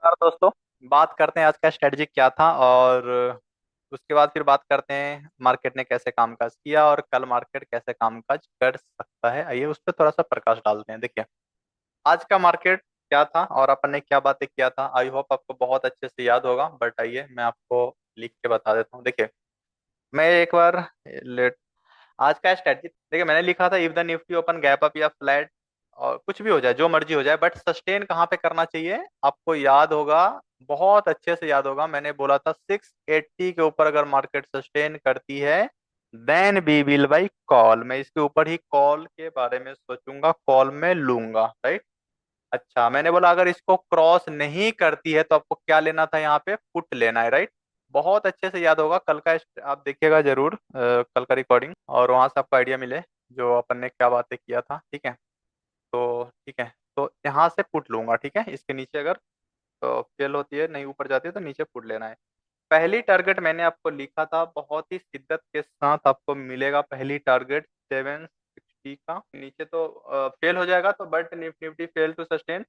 नमस्कार दोस्तों। बात करते हैं आज का स्ट्रेटजी क्या था, और उसके बाद फिर बात करते हैं मार्केट ने कैसे कामकाज किया और कल मार्केट कैसे कामकाज कर सकता है। आइए उस पर थोड़ा सा प्रकाश डालते हैं। देखिए, आज का मार्केट क्या था और अपन ने क्या बातें किया था। आई होप आपको बहुत अच्छे से याद होगा, बट आइए मैं आपको लिख के बता देता हूँ। देखिए, मैं एक बार लेट आज का स्ट्रेटजी देखिए, मैंने लिखा था if the Nifty open gap up या फ्लैट, और कुछ भी हो जाए, जो मर्जी हो जाए, बट सस्टेन कहाँ पे करना चाहिए आपको याद होगा। बहुत अच्छे से याद होगा, मैंने बोला था 680 के ऊपर अगर मार्केट सस्टेन करती है then we will buy call. मैं इसके ऊपर ही कॉल के बारे में सोचूंगा, कॉल में लूंगा, राइट। अच्छा, मैंने बोला अगर इसको क्रॉस नहीं करती है तो आपको क्या लेना था, यहाँ पे पुट लेना है, राइट। बहुत अच्छे से याद होगा, कल का आप देखिएगा जरूर, कल का रिकॉर्डिंग, और वहां से आपको आइडिया मिले जो अपन ने क्या बातें किया था। ठीक है, तो ठीक है, तो यहाँ से पुट लूंगा। ठीक है, इसके नीचे अगर तो फेल होती है, नहीं ऊपर जाती है, तो नीचे पुट लेना है। पहली टारगेट मैंने आपको लिखा था, बहुत ही शिद्दत के साथ आपको मिलेगा पहली टारगेट 760 का। नीचे तो फेल हो जाएगा, तो but Nifty fail to sustain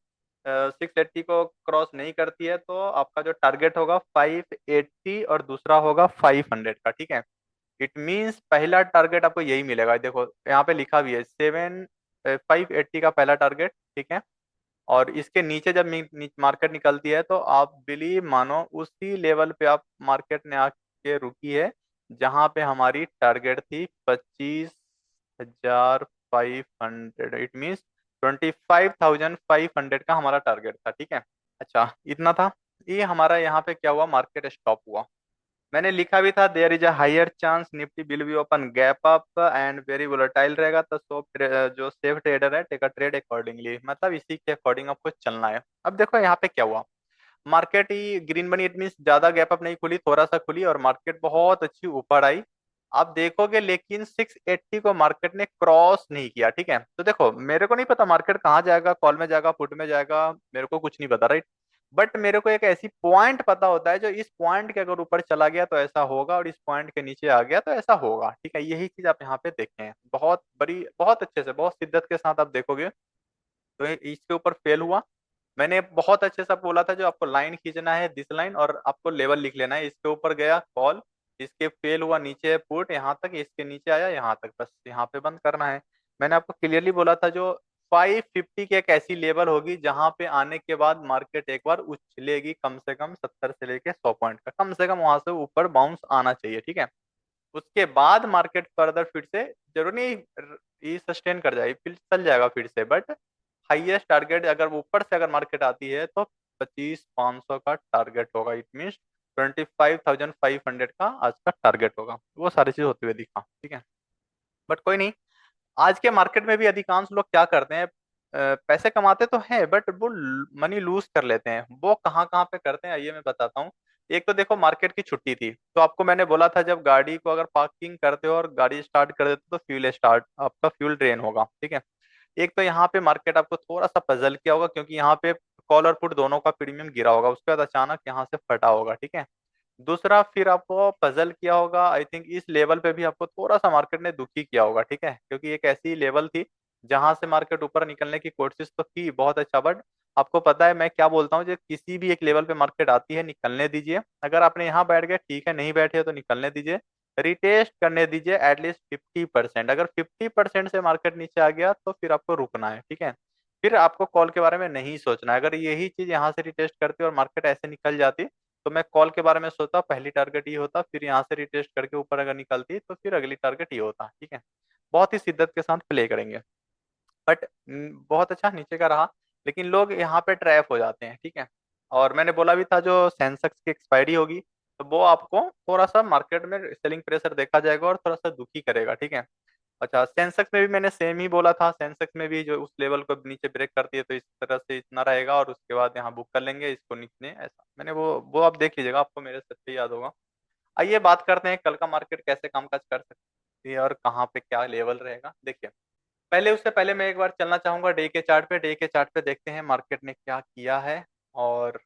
680 को क्रॉस नहीं करती है, तो आपका जो टारगेट होगा 580 और दूसरा होगा 500 का। ठीक है, इट मीन्स पहला टारगेट आपको यही मिलेगा। देखो यहाँ पे लिखा भी है 580 का पहला टारगेट। ठीक है, और इसके नीचे जब मार्केट निकलती है तो आप बिलीव मानो उसी लेवल पे आप मार्केट ने आके रुकी है जहां पे हमारी टारगेट थी 25,500। इट मीन्स 25,500 का हमारा टारगेट था। ठीक है, अच्छा इतना था। ये हमारा यहाँ पे क्या हुआ, मार्केट स्टॉप हुआ। मैंने लिखा भी था there is a higher chance Nifty will be open gap up and very volatile रहेगा, तो जो सेफ ट्रेडर है टेक अ ट्रेड अकॉर्डिंगली, मतलब इसी के अकॉर्डिंग आपको चलना है। अब देखो यहाँ पे क्या हुआ, मार्केट ही ग्रीन बनी, इट मीन्स ज्यादा गैप अप नहीं खुली, थोड़ा सा खुली और मार्केट बहुत अच्छी ऊपर आई। आप देखोगे लेकिन 680 को मार्केट ने क्रॉस नहीं किया। ठीक है, तो देखो मेरे को नहीं पता मार्केट कहाँ जाएगा, कॉल में जाएगा, पुट में जाएगा, मेरे को कुछ नहीं पता, राइट। बट मेरे को एक ऐसी पॉइंट पता होता है जो इस पॉइंट के अगर ऊपर चला गया तो ऐसा होगा, और इस पॉइंट के नीचे आ गया तो ऐसा होगा। ठीक है, यही चीज आप यहाँ पे देखें, बहुत बड़ी, बहुत अच्छे से, बहुत शिद्दत के साथ आप देखोगे। तो इसके ऊपर फेल हुआ। मैंने बहुत अच्छे से आपको बोला था जो आपको लाइन खींचना है दिस लाइन, और आपको लेवल लिख लेना है। इसके ऊपर गया कॉल, इसके फेल हुआ, नीचे पुट यहाँ तक, इसके नीचे आया यहाँ तक, बस यहाँ पे बंद करना है। मैंने आपको क्लियरली बोला था जो 550 की एक ऐसी लेवल होगी जहां पे आने के बाद मार्केट एक बार उछलेगी, कम से कम 70 से लेके 100 पॉइंट का, कम से कम वहां से ऊपर बाउंस आना चाहिए। ठीक है, उसके बाद मार्केट फर्दर फिर से, जरूर नहीं ये सस्टेन कर जाएगी, फिर चल जाएगा फिर से, बट हाईएस्ट टारगेट अगर ऊपर से अगर मार्केट आती है तो 25,500 का टारगेट होगा। इट मीन्स 25,500 का आज का टारगेट होगा। वो सारी चीज होते हुए दिखा। ठीक है, बट कोई नहीं। आज के मार्केट में भी अधिकांश लोग क्या करते हैं, पैसे कमाते तो हैं बट वो मनी लूज कर लेते हैं। वो कहाँ कहाँ पे करते हैं आइए मैं बताता हूँ। एक तो देखो, मार्केट की छुट्टी थी तो आपको मैंने बोला था जब गाड़ी को अगर पार्किंग करते हो और गाड़ी स्टार्ट कर देते हो तो फ्यूल स्टार्ट, आपका फ्यूल ड्रेन होगा। ठीक है, एक तो यहाँ पे मार्केट आपको थोड़ा सा पजल किया होगा क्योंकि यहाँ पे कॉल और पुट दोनों का प्रीमियम गिरा होगा, उसके बाद अचानक यहाँ से फटा होगा। ठीक है, दूसरा फिर आपको पजल किया होगा, आई थिंक इस लेवल पे भी आपको थोड़ा सा मार्केट ने दुखी किया होगा। ठीक है, क्योंकि एक ऐसी लेवल थी जहां से मार्केट ऊपर निकलने की कोशिश तो की बहुत अच्छा, बट आपको पता है मैं क्या बोलता हूँ, जो किसी भी एक लेवल पे मार्केट आती है निकलने दीजिए। अगर आपने यहाँ बैठ गए ठीक है, नहीं बैठे हो तो निकलने दीजिए, रिटेस्ट करने दीजिए एटलीस्ट 50%। अगर 50% से मार्केट नीचे आ गया तो फिर आपको रुकना है। ठीक है, फिर आपको कॉल के बारे में नहीं सोचना है। अगर यही चीज यहाँ से रिटेस्ट करती और मार्केट ऐसे निकल जाती तो मैं कॉल के बारे में सोचता, पहली टारगेट ये होता, फिर यहाँ से रिटेस्ट करके ऊपर अगर निकलती तो फिर अगली टारगेट ये होता। ठीक है, बहुत ही शिद्दत के साथ प्ले करेंगे, बट बहुत अच्छा नीचे का रहा, लेकिन लोग यहाँ पे ट्रैप हो जाते हैं। ठीक है, और मैंने बोला भी था जो सेंसेक्स की एक्सपायरी होगी तो वो आपको थोड़ा सा मार्केट में सेलिंग प्रेशर देखा जाएगा और थोड़ा सा दुखी करेगा। ठीक है, अच्छा सेंसेक्स में भी मैंने सेम ही बोला था, सेंसेक्स में भी जो उस लेवल को नीचे ब्रेक करती है तो इस तरह से इतना रहेगा और उसके बाद यहाँ बुक कर लेंगे इसको नीचे, ऐसा मैंने वो आप देख लीजिएगा, आपको मेरे से अच्छा याद होगा। आइए बात करते हैं कल का मार्केट कैसे कामकाज कर सकती है और कहाँ पे क्या लेवल रहेगा। देखिए, पहले उससे पहले मैं एक बार चलना चाहूंगा डे के चार्ट पे। डे के चार्ट पे देखते हैं मार्केट ने क्या किया है। और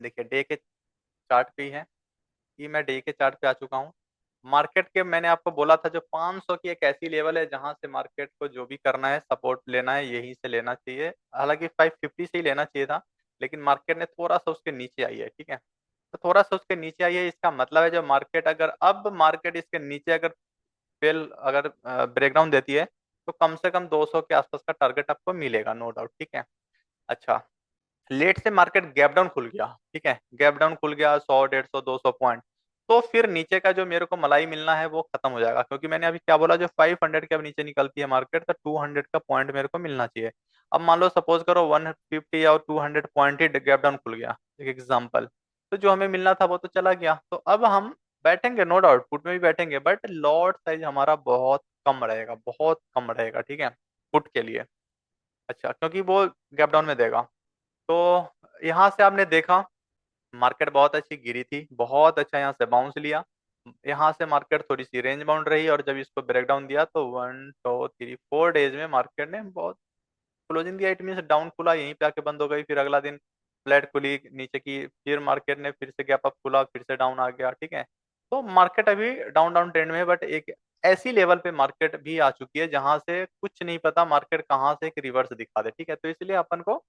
देखिए डे के चार्ट पे ही है, ये मैं डे के चार्ट पे आ चुका हूँ। मार्केट के मैंने आपको बोला था जो 500 की एक ऐसी लेवल है जहां से मार्केट को जो भी करना है, सपोर्ट लेना है, यहीं से लेना चाहिए। हालांकि 550 से ही लेना चाहिए था, लेकिन मार्केट ने थोड़ा सा उसके नीचे आई है, ठीक है। तो थोड़ा सा उसके नीचे आई है, इसका मतलब है जो मार्केट अगर अब मार्केट इसके नीचे अगर फेल अगर ब्रेकडाउन देती है तो कम से कम 200 के आसपास का टारगेट आपको मिलेगा, नो डाउट, ठीक है। अच्छा, लेट से मार्केट गैप डाउन खुल गया, ठीक है, गैप डाउन खुल गया 100 150 200 पॉइंट, तो फिर नीचे का जो मेरे को मलाई मिलना है वो खत्म हो जाएगा, क्योंकि मैंने अभी क्या बोला, जो 500 के अब नीचे निकलती है मार्केट तो 200 का पॉइंट मेरे को मिलना चाहिए। अब मान लो सपोज करो 150 या 200 पॉइंट ही गैप डाउन खुल गया, एक एग्जांपल, तो जो हमें मिलना था वो तो चला गया। तो अब हम बैठेंगे, नो डाउट पुट में भी बैठेंगे, बट लॉट साइज हमारा बहुत कम रहेगा, बहुत कम रहेगा, ठीक है, पुट के लिए। अच्छा, क्योंकि वो गैप डाउन में देगा। तो यहाँ से आपने देखा मार्केट बहुत अच्छी गिरी थी, बहुत अच्छा यहाँ से बाउंस लिया, यहाँ से मार्केट थोड़ी सी रेंज बाउंड रही, और जब इसको ब्रेक डाउन दिया तो 1 2 3 4 डेज में मार्केट ने बहुत क्लोजिंग दिया, इट मीन डाउन खुला यहीं पे आके बंद हो गई, फिर अगला दिन फ्लैट खुली नीचे की, फिर मार्केट ने फिर से गैप अप खुला, फिर से डाउन आ गया, ठीक है। तो मार्केट अभी डाउन डाउन ट्रेंड में है, बट एक ऐसी लेवल पे मार्केट भी आ चुकी है जहां से कुछ नहीं पता मार्केट कहाँ से एक रिवर्स दिखा दे, ठीक है। तो इसलिए अपन को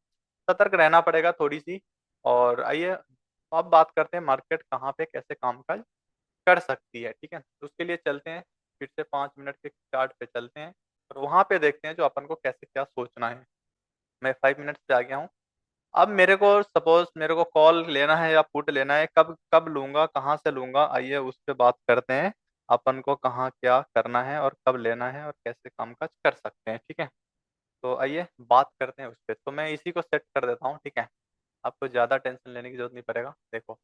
सतर्क रहना पड़ेगा थोड़ी सी। और आइए अब बात करते हैं मार्केट कहाँ पे कैसे कामकाज कर सकती है, ठीक है। तो उसके लिए चलते हैं फिर से 5 मिनट के चार्ट पे चलते हैं, और वहां पे देखते हैं जो अपन को कैसे क्या सोचना है। मैं 5 मिनट से आ गया हूँ। अब मेरे को सपोज मेरे को कॉल लेना है या पुट लेना है, कब कब लूंगा, कहाँ से लूंगा, आइए उस पे बात करते हैं। अपन को कहाँ क्या करना है और कब लेना है और कैसे कामकाज कर सकते हैं, ठीक है। तो आइए बात करते हैं उस पे। तो मैं इसी को सेट कर देता हूँ, ठीक है। आपको ज्यादा टेंशन लेने की जरूरत नहीं पड़ेगा। देखो,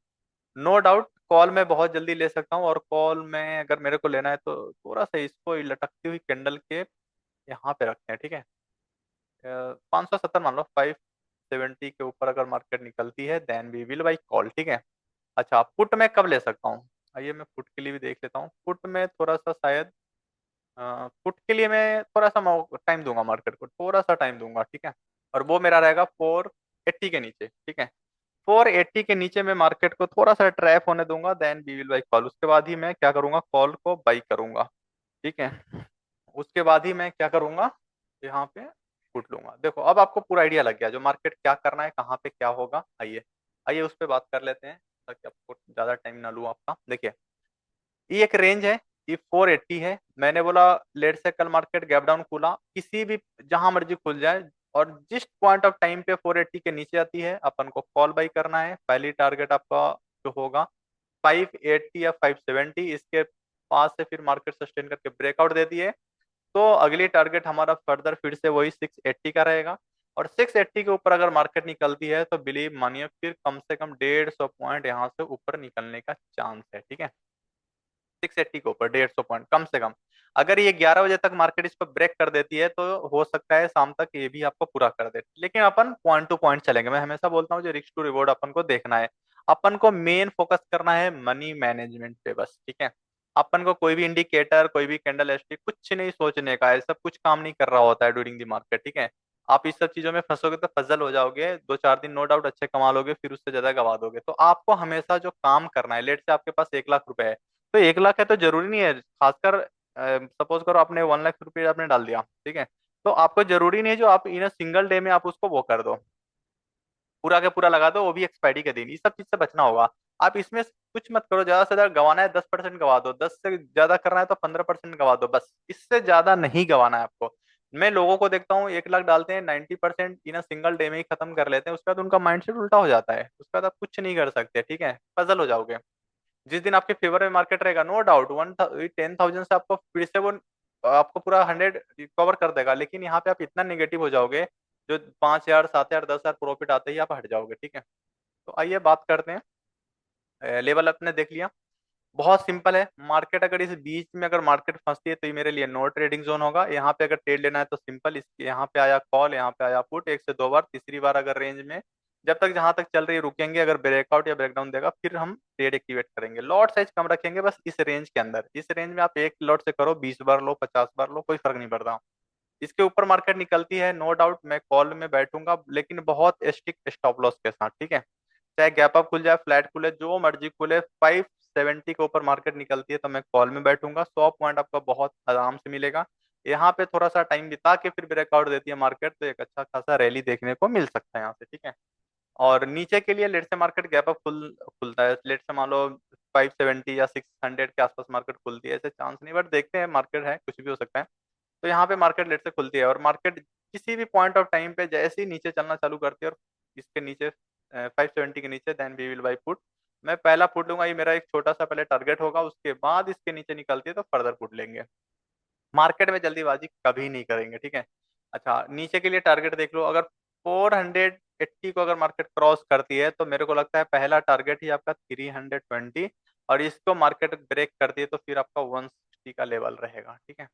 नो डाउट कॉल मैं बहुत जल्दी ले सकता हूँ, और कॉल में अगर मेरे को लेना है तो थोड़ा सा इसको लटकती हुई कैंडल के यहाँ पे रखते हैं, ठीक है। 570 मान लो, 570 के ऊपर अगर मार्केट निकलती है then we will buy call, ठीक है। अच्छा, पुट में कब ले सकता हूँ, आइए मैं पुट के लिए भी देख लेता हूँ। पुट में थोड़ा सा शायद पुट के लिए मैं थोड़ा सा टाइम दूंगा, मार्केट को थोड़ा सा टाइम दूंगा, ठीक है। और वो मेरा रहेगा 480 के नीचे, ठीक है। 480 के नीचे मैं मार्केट को थोड़ा सा ट्रैप होने दूंगा, then we will buy call. उसके बाद ही मैं क्या करूंगा, कॉल को बाई करूंगा, ठीक है। उसके बाद ही मैं क्या करूंगा, यहाँ पे पुट लूंगा। देखो अब आपको पूरा आइडिया लग गया जो मार्केट क्या करना है, कहाँ पे क्या होगा। आइए आइए उस पर बात कर लेते हैं, ताकि आपको ज्यादा टाइम ना लूँ आपका। देखिए, ये एक रेंज है, ये 480 है। मैंने बोला लेट से कल मार्केट गैप डाउन खुला, किसी भी जहां मर्जी खुल जाए, और जिस पॉइंट ऑफ टाइम पे 480 के नीचे आती है अपन को कॉल बाई करना है। पहली टारगेट आपका जो होगा 580 या 570, इसके पास से फिर मार्केट सस्टेन करके ब्रेकआउट देती है तो अगली टारगेट हमारा फर्दर फिर से वही 680 का रहेगा। और 680 के ऊपर अगर मार्केट निकलती है तो बिलीव मानिए फिर कम से कम 150 पॉइंट यहाँ से ऊपर निकलने का चांस है, ठीक है। 680 के ऊपर 150 पॉइंट कम से कम। अगर ये 11 बजे तक मार्केट इस पर ब्रेक कर देती है तो हो सकता है शाम तक ये भी आपको पूरा कर दे, लेकिन अपन पॉइंट टू पॉइंट चलेंगे। मैं हमेशा बोलता हूँ जो रिस्क टू रिवॉर्ड अपन को देखना है, अपन को मेन फोकस करना है मनी मैनेजमेंट पे बस, ठीक है। अपन को कोई भी इंडिकेटर, कोई भी कैंडल स्टिक कुछ नहीं सोचने का है, सब कुछ काम नहीं कर रहा होता है ड्यूरिंग द मार्केट, ठीक है। आप इस सब चीजों में फंसोगे तो फजल हो जाओगे, 2 4 दिन नो डाउट अच्छे कमा लोगे, फिर उससे ज्यादा गवा दोगे। तो आपको हमेशा जो काम करना है, लेट से आपके पास 1 लाख रुपए है तो 1 लाख है तो जरूरी नहीं है, खासकर सपोज करो आपने 1 लाख रुपये आपने डाल दिया, ठीक है। तो आपको जरूरी नहीं है जो आप इन सिंगल डे में आप उसको वो कर दो, पूरा के पूरा लगा दो, वो भी एक्सपायरी के दिन। इस सब चीज से बचना होगा। आप इसमें कुछ मत करो, ज्यादा से ज्यादा गवाना है 10% गवा दो, 10 से ज्यादा करना है तो 15% गवा दो, बस इससे ज्यादा नहीं गवाना है आपको। मैं लोगों को देखता हूँ 1 लाख डालते हैं, 90% इन सिंगल डे में ही खत्म कर लेते हैं, उसके बाद उनका माइंडसेट उल्टा हो जाता है, उसके बाद आप कुछ नहीं कर सकते, ठीक है, पजल हो जाओगे। जिस दिन आपके फेवर में मार्केट रहेगा नो डाउट 10,000 से आपको फिर से वो आपको पूरा 100 रिकवर कर देगा, लेकिन यहाँ पे आप इतना नेगेटिव हो जाओगे जो 5,000 7,000 10,000 प्रॉफिट आते ही आप हट जाओगे, ठीक है। तो आइए बात करते हैं, लेवल अपने देख लिया, बहुत सिंपल है। मार्केट अगर इस बीच में अगर मार्केट फंसती है तो ये मेरे लिए नो ट्रेडिंग जोन होगा। यहाँ पे अगर ट्रेड लेना है तो सिंपल, इसके यहाँ पे आया कॉल, यहाँ पे आया पुट, 1 से 2 बार, तीसरी बार अगर रेंज में जब तक जहां तक चल रही है रुकेंगे, अगर ब्रेकआउट या ब्रेकडाउन देगा फिर हम ट्रेड एक्टिवेट करेंगे। लॉट साइज कम रखेंगे बस इस रेंज के अंदर, इस रेंज में आप एक लॉट से करो, 20 बार लो, 50 बार लो, कोई फर्क नहीं पड़ता। इसके ऊपर मार्केट निकलती है नो डाउट मैं कॉल में बैठूंगा, लेकिन बहुत स्ट्रिक्ट स्टॉप लॉस के साथ, ठीक है। चाहे गैप अप खुल जाए, फ्लैट खुले, जो मर्जी खुले, 570 के ऊपर मार्केट निकलती है तो मैं कॉल में बैठूंगा, 100 पॉइंट आपका बहुत आराम से मिलेगा। यहाँ पे थोड़ा सा टाइम बिता के फिर ब्रेकआउट देती है मार्केट तो एक अच्छा खासा रैली देखने को मिल सकता है यहाँ से, ठीक है। और नीचे के लिए लेट से मार्केट गैप अप खुलता है, लेट से मान लो 570 या 600 के आसपास मार्केट खुलती है, ऐसे चांस नहीं, बट देखते हैं, मार्केट है, कुछ भी हो सकता है। तो यहाँ पे मार्केट लेट से खुलती है और मार्केट किसी भी पॉइंट ऑफ टाइम पे जैसे ही नीचे चलना चालू करती है और इसके नीचे 570 के नीचे, then we will buy put. मैं पहला पुट लूंगा, ये मेरा एक छोटा सा पहले टारगेट होगा, उसके बाद इसके नीचे निकलती है तो फर्दर पुट लेंगे। मार्केट में जल्दीबाजी कभी नहीं करेंगे, ठीक है। अच्छा, नीचे के लिए टारगेट देख लो, अगर 480 को अगर मार्केट क्रॉस करती है तो मेरे को लगता है पहला टारगेट ही आपका 320, और इसको मार्केट ब्रेक करती है तो फिर आपका 160 का लेवल रहेगा, ठीक है।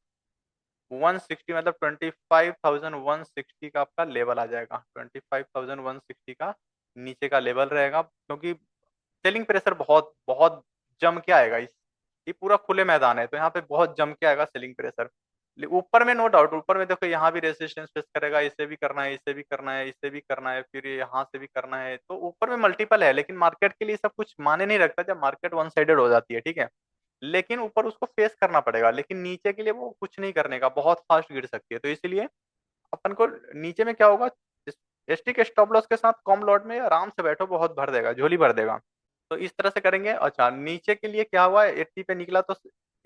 160 मतलब 25,160 का आपका लेवल आ जाएगा, 25,160 का नीचे का लेवल रहेगा, क्योंकि सेलिंग प्रेशर बहुत बहुत जम के आएगा इस, ये पूरा खुले मैदान है तो यहाँ पे बहुत जम के आएगा सेलिंग प्रेशर। ऊपर में नो डाउट, ऊपर में देखो यहाँ भी रेजिस्टेंस फेस करेगा, इसे भी करना है, इसे भी करना है, इसे भी करना है, फिर यहाँ से भी करना है, तो ऊपर में मल्टीपल है, लेकिन मार्केट के लिए सब कुछ माने नहीं रखता जब मार्केट वन साइडेड हो जाती है, ठीक है। लेकिन ऊपर उसको फेस करना पड़ेगा, लेकिन नीचे के लिए वो कुछ नहीं करने का, बहुत फास्ट गिर सकती है, तो इसलिए अपन को नीचे में क्या होगा, एसटी के स्टॉप लॉस के साथ कम लॉट में आराम से बैठो, बहुत भर देगा, झोली भर देगा। तो इस तरह से करेंगे। अच्छा, नीचे के लिए क्या हुआ, 80 पे निकला तो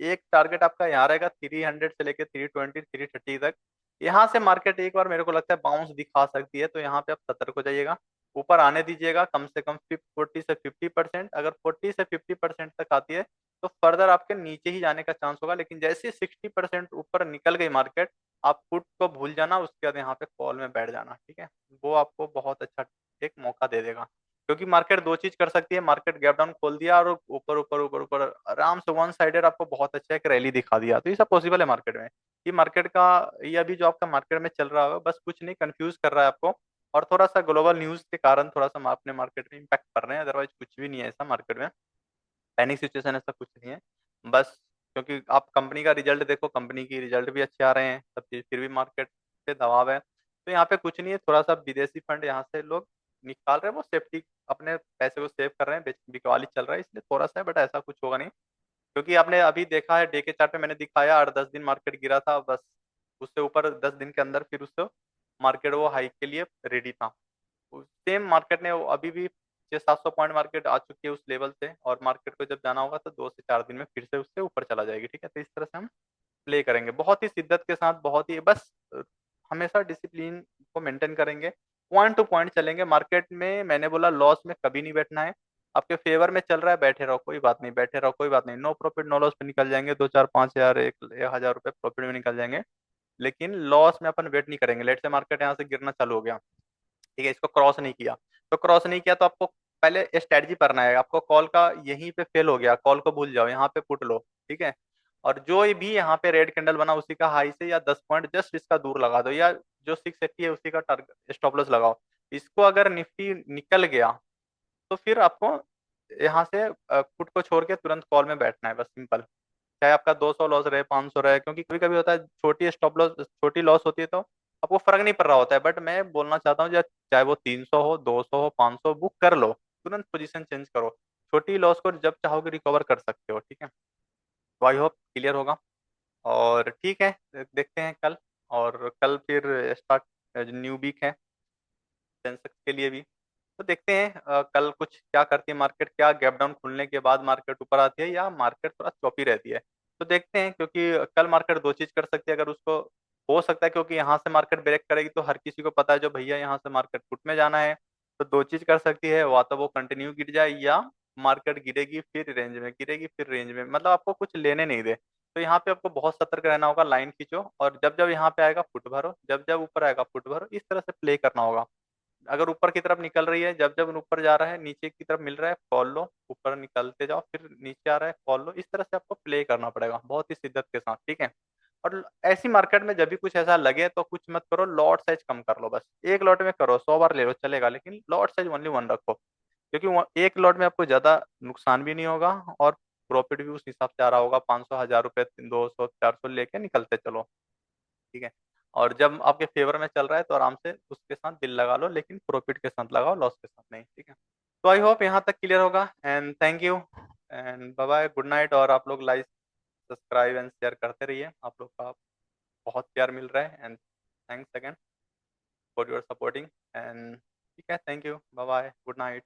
एक टारगेट आपका यहाँ रहेगा 300 से लेके 320 330 तक। यहाँ से मार्केट एक बार मेरे को लगता है बाउंस दिखा सकती है, तो यहाँ पे आप सतर्क हो जाइएगा, ऊपर आने दीजिएगा कम से कम 40 से 50%। अगर 40 से 50% तक आती है तो फर्दर आपके नीचे ही जाने का चांस होगा, लेकिन जैसे 60% ऊपर निकल गई मार्केट, आप पुट को भूल जाना, उसके बाद यहाँ पे कॉल में बैठ जाना, ठीक है। वो आपको बहुत अच्छा एक मौका दे देगा, क्योंकि मार्केट दो चीज कर सकती है, मार्केट गैप डाउन खोल दिया और ऊपर ऊपर ऊपर ऊपर आराम से वन साइडेड आपको बहुत अच्छा एक रैली दिखा दिया, तो ये सब पॉसिबल है मार्केट में। ये मार्केट का, ये अभी जो आपका मार्केट में चल रहा है बस कुछ नहीं, कंफ्यूज कर रहा है आपको, और थोड़ा सा ग्लोबल न्यूज के कारण थोड़ा सा अपने मार्केट में इम्पैक्ट कर रहे हैं, अदरवाइज कुछ भी नहीं है ऐसा मार्केट में, पैनिक सिचुएशन ऐसा कुछ नहीं है। बस क्योंकि आप कंपनी का रिजल्ट देखो, कंपनी की रिजल्ट भी अच्छे आ रहे हैं सब चीज, फिर भी मार्केट पे दबाव है, तो यहाँ पे कुछ नहीं है, थोड़ा सा विदेशी फंड यहाँ से लोग निकाल रहे हैं, वो सेफ्टी अपने पैसे को सेव कर रहे हैं, बिकवाली चल रहा है इसलिए थोड़ा सा है, बट ऐसा कुछ होगा नहीं। क्योंकि आपने अभी देखा है, डे के चार्ट पे मैंने दिखाया 8-10 दिन मार्केट गिरा था, बस उससे ऊपर 10 दिन के अंदर फिर उससे मार्केट वो हाइक के लिए रेडी था। सेम मार्केट ने वो अभी भी 600-700 पॉइंट मार्केट आ चुकी है उस लेवल से, और मार्केट को जब जाना होगा तो 2 से 4 दिन में फिर से उससे ऊपर चला जाएगी, ठीक है। तो इस तरह से हम प्ले करेंगे बहुत ही शिद्दत के साथ, बहुत ही बस हमेशा डिसिप्लिन को मेंटेन करेंगे, पॉइंट टू पॉइंट चलेंगे मार्केट में। मैंने बोला लॉस में कभी नहीं बैठना है, आपके फेवर में चल रहा है बैठे रहो, कोई बात नहीं, बैठे रहो, कोई बात नहीं, नो प्रॉफिट नो लॉस पे निकल जाएंगे, 2 4 5 हजार 1 1 हजार रुपए प्रॉफिट में निकल जाएंगे, लेकिन लॉस में अपन वेट नहीं करेंगे। लेट से मार्केट यहाँ से गिरना चालू हो गया, ठीक है, इसको क्रॉस नहीं किया, तो क्रॉस नहीं किया तो आपको पहले स्ट्रेटजी करना है, आपको कॉल का यहीं पे फेल हो गया, कॉल को भूल जाओ, यहाँ पे पुट लो, ठीक है। और जो भी यहाँ पे रेड कैंडल बना उसी का हाई से या 10 पॉइंट जस्ट इसका दूर लगा दो, या जो 680 है उसी का टारगेट स्टॉप लॉस लगाओ। इसको अगर निफ्टी निकल गया तो फिर आपको यहाँ से पुट को छोड़ के तुरंत कॉल में बैठना है, बस सिंपल। चाहे आपका 200 लॉस रहे, 500 रहे, क्योंकि कभी कभी होता है छोटी स्टॉप लॉस, छोटी लॉस होती है तो आपको फर्क नहीं पड़ रहा होता है, बट मैं बोलना चाहता हूँ चाहे वो 300 हो, 200 हो, 500, बुक कर लो, तुरंत पोजीशन चेंज करो, छोटी लॉस को जब चाहोगे रिकवर कर सकते हो, ठीक है। तो आई होप क्लियर होगा। और ठीक है, देखते हैं कल, और कल फिर स्टार्ट न्यू वीक है सेंसेक्स के लिए भी, तो देखते हैं कल कुछ क्या करती है मार्केट, क्या गैप डाउन खुलने के बाद मार्केट ऊपर आती है या मार्केट थोड़ा चौपी रहती है। तो देखते हैं, क्योंकि कल मार्केट दो चीज कर सकती है, अगर उसको हो सकता है, क्योंकि यहाँ से मार्केट ब्रेक करेगी तो हर किसी को पता है जो भैया यहाँ से मार्केट फुट में जाना है, तो दो चीज कर सकती है, या तो वो कंटिन्यू गिर जाए, या मार्केट गिरेगी फिर रेंज में, गिरेगी फिर रेंज में, मतलब आपको कुछ लेने नहीं दे। तो यहाँ पे आपको बहुत सतर्क रहना होगा, लाइन खींचो, और जब जब यहाँ पे आएगा फुट भरो, जब जब ऊपर आएगा फुट भरो, इस तरह से प्ले करना होगा। अगर ऊपर की तरफ निकल रही है, जब जब ऊपर जा रहा है, नीचे की तरफ मिल रहा है कॉल लो, ऊपर निकलते जाओ, फिर नीचे आ रहा है कॉल लो, इस तरह से आपको प्ले करना पड़ेगा बहुत ही शिद्दत के साथ, ठीक है। और ऐसी मार्केट में जब भी कुछ ऐसा लगे तो कुछ मत करो, लॉट साइज कम कर लो, बस एक लॉट में करो, 100 बार ले लो चलेगा, लेकिन लॉट साइज ओनली वन रखो, क्योंकि एक लॉट में आपको ज्यादा नुकसान भी नहीं होगा, और प्रॉफिट भी उस हिसाब से आ रहा होगा, 500 1000 रुपये 200 400 लेके निकलते चलो, ठीक है। और जब आपके फेवर में चल रहा है तो आराम से उसके साथ दिल लगा लो, लेकिन प्रॉफिट के साथ लगाओ, लॉस के साथ नहीं, ठीक है। तो आई होप यहाँ तक क्लियर होगा, and thank you, and bye bye, good night. और आप लोग लाइक सब्सक्राइब एंड शेयर करते रहिए, आप लोग का बहुत प्यार मिल रहा है, and thanks again for your supporting, and ठीक है, thank you, bye bye, good night.